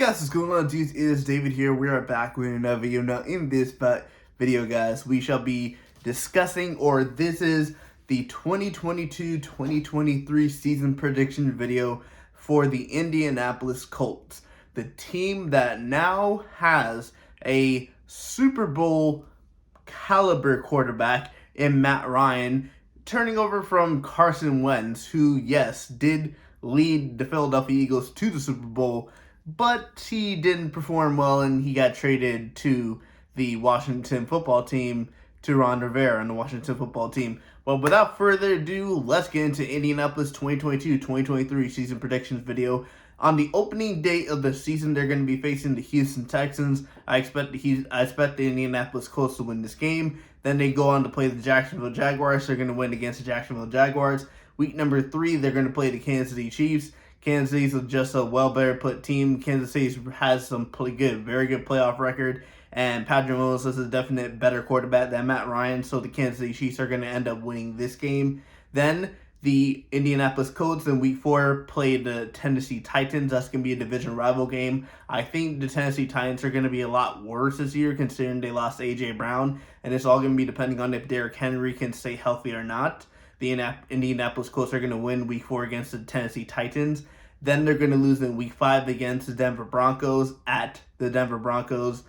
guys, what's going on, dudes? It is David here. We are back with another video. Now, in this video, guys, we shall be discussing, or this is the 2022-2023 season prediction video for the Indianapolis Colts, the team that now has a Super Bowl caliber quarterback in Matt Ryan, turning over from Carson Wentz, who, yes, did lead the Philadelphia Eagles to the Super Bowl, but he didn't perform well, and he got traded to the Washington football team, to Ron Rivera and the Washington football team. But without further ado, let's get into Indianapolis 2022-2023 season predictions video. On the opening day of the season, they're going to be facing the Houston Texans. I expect the Indianapolis Colts to win this game. Then they go on to play the Jacksonville Jaguars. They're going to win against the Jacksonville Jaguars. Week number 3, they're going to play the Kansas City Chiefs. Kansas City's just a better put team. Kansas City has some very good playoff record. And Patrick Mahomes is a definite better quarterback than Matt Ryan. So the Kansas City Chiefs are going to end up winning this game. Then the Indianapolis Colts in Week 4 play the Tennessee Titans. That's going to be a division rival game. I think the Tennessee Titans are going to be a lot worse this year, considering they lost A.J. Brown. And it's all going to be depending on if Derrick Henry can stay healthy or not. The Indianapolis Colts are going to win Week 4 against the Tennessee Titans. Then they're going to lose in Week 5 against the Denver Broncos at the Denver Broncos.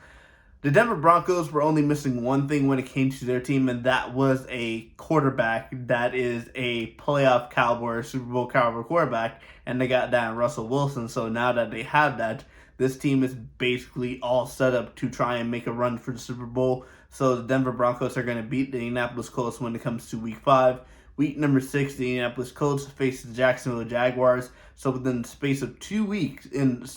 The Denver Broncos were only missing one thing when it came to their team, and that was a quarterback that is a playoff caliber, Super Bowl caliber quarterback, and they got that in Russell Wilson. So now that they have that, this team is basically all set up to try and make a run for the Super Bowl. So the Denver Broncos are going to beat the Indianapolis Colts when it comes to Week 5. Week number 6, the Indianapolis Colts face the Jacksonville Jaguars. So within the space of 2 weeks, in the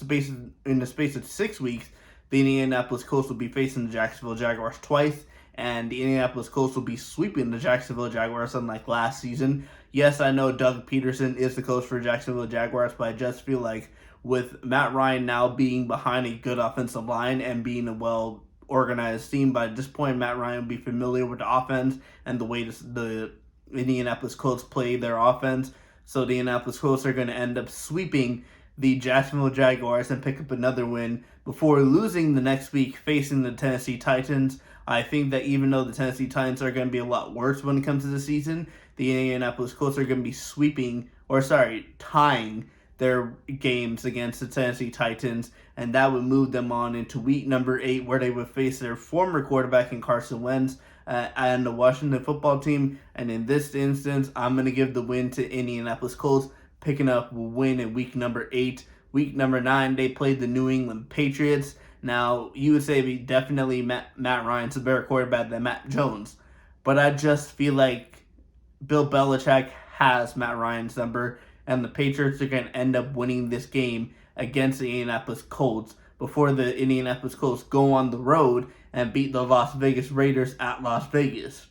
space of 6 weeks, the Indianapolis Colts will be facing the Jacksonville Jaguars twice, and the Indianapolis Colts will be sweeping the Jacksonville Jaguars unlike last season. Yes, I know Doug Peterson is the coach for Jacksonville Jaguars, but I just feel like with Matt Ryan now being behind a good offensive line and being a well-organized team, by this point, Matt Ryan will be familiar with the offense and the way the Indianapolis Colts play their offense. So the Indianapolis Colts are going to end up sweeping the Jacksonville Jaguars and pick up another win before losing the next week facing the Tennessee Titans. I think that even though the Tennessee Titans are going to be a lot worse when it comes to the season, the Indianapolis Colts are going to be tying their games against the Tennessee Titans, and that would move them on into week number 8, where they would face their former quarterback in Carson Wentz and the Washington football team. And in this instance, I'm going to give the win to Indianapolis Colts, picking up a win in week number 8. Week number 9, they played the New England Patriots. Now, you would say definitely Matt Ryan's a better quarterback than Matt Jones, but I just feel like Bill Belichick has Matt Ryan's number, and the Patriots are going to end up winning this game against the Indianapolis Colts before the Indianapolis Colts go on the road and beat the Las Vegas Raiders at Las Vegas.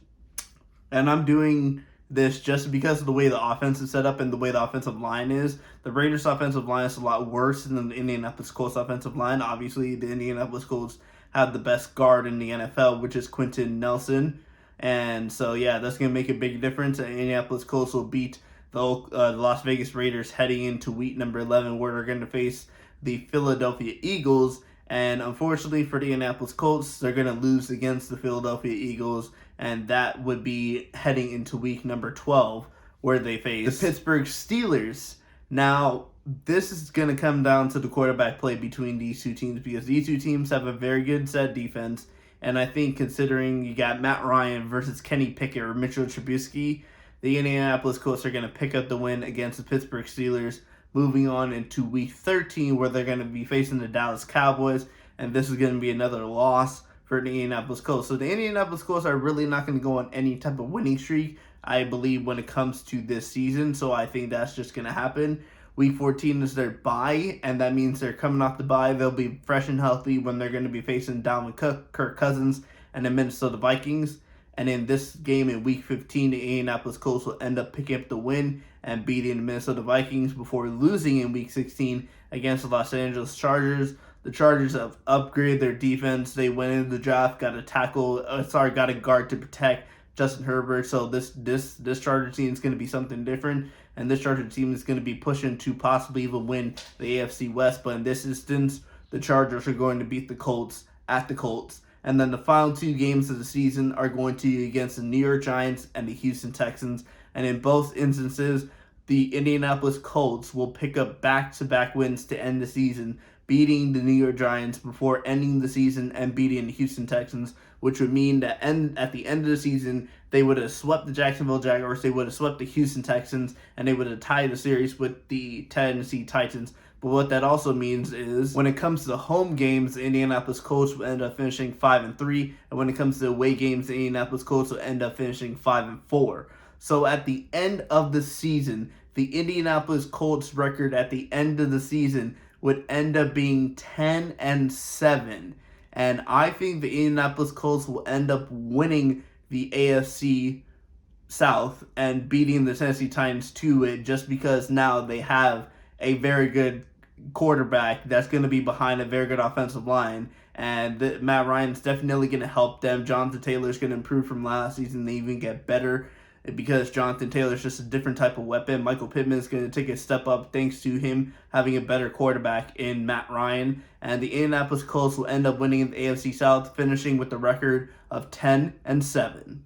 And I'm doing this just because of the way the offense is set up and the way the offensive line is. The Raiders' offensive line is a lot worse than the Indianapolis Colts' offensive line. Obviously, the Indianapolis Colts have the best guard in the NFL, which is Quentin Nelson. And so, yeah, that's going to make a big difference. The Indianapolis Colts will beat the Las Vegas Raiders heading into week number 11, where they're going to face the Philadelphia Eagles. And unfortunately for the Indianapolis Colts, they're going to lose against the Philadelphia Eagles, and that would be heading into week number 12, where they face the Pittsburgh Steelers. Now, this is going to come down to the quarterback play between these two teams, because these two teams have a very good set defense. And I think considering you got Matt Ryan versus Kenny Pickett or Mitchell Trubisky, the Indianapolis Colts are going to pick up the win against the Pittsburgh Steelers, moving on into Week 13, where they're going to be facing the Dallas Cowboys, and this is going to be another loss for the Indianapolis Colts. So the Indianapolis Colts are really not going to go on any type of winning streak, I believe, when it comes to this season, so I think that's just going to happen. Week 14 is their bye, and that means they're coming off the bye. They'll be fresh and healthy when they're going to be facing Dalvin Cook, Kirk Cousins, and the Minnesota Vikings. And in this game in Week 15, the Indianapolis Colts will end up picking up the win and beating the Minnesota Vikings before losing in Week 16 against the Los Angeles Chargers. The Chargers have upgraded their defense. They went into the draft, got a guard to protect Justin Herbert. So this Charger team is going to be something different, and this Charger team is going to be pushing to possibly even win the AFC West. But in this instance, the Chargers are going to beat the Colts at the Colts. And then the final 2 games of the season are going to be against the New York Giants and the Houston Texans. And in both instances, the Indianapolis Colts will pick up back-to-back wins to end the season, beating the New York Giants before ending the season and beating the Houston Texans, which would mean that at the end of the season, they would have swept the Jacksonville Jaguars, they would have swept the Houston Texans, and they would have tied the series with the Tennessee Titans. But what that also means is when it comes to the home games, the Indianapolis Colts will end up finishing 5-3, and when it comes to away games, the Indianapolis Colts will end up finishing 5-4. So at the end of the season, the Indianapolis Colts record at the end of the season would end up being 10-7. And I think the Indianapolis Colts will end up winning the AFC South and beating the Tennessee Titans to it, just because now they have a very good quarterback that's going to be behind a very good offensive line. And Matt Ryan's definitely going to help them. Jonathan Taylor's going to improve from last season. They even get better because Jonathan Taylor's just a different type of weapon. Michael Pittman is going to take a step up thanks to him having a better quarterback in Matt Ryan. And the Indianapolis Colts will end up winning the AFC South, finishing with a record of 10-7.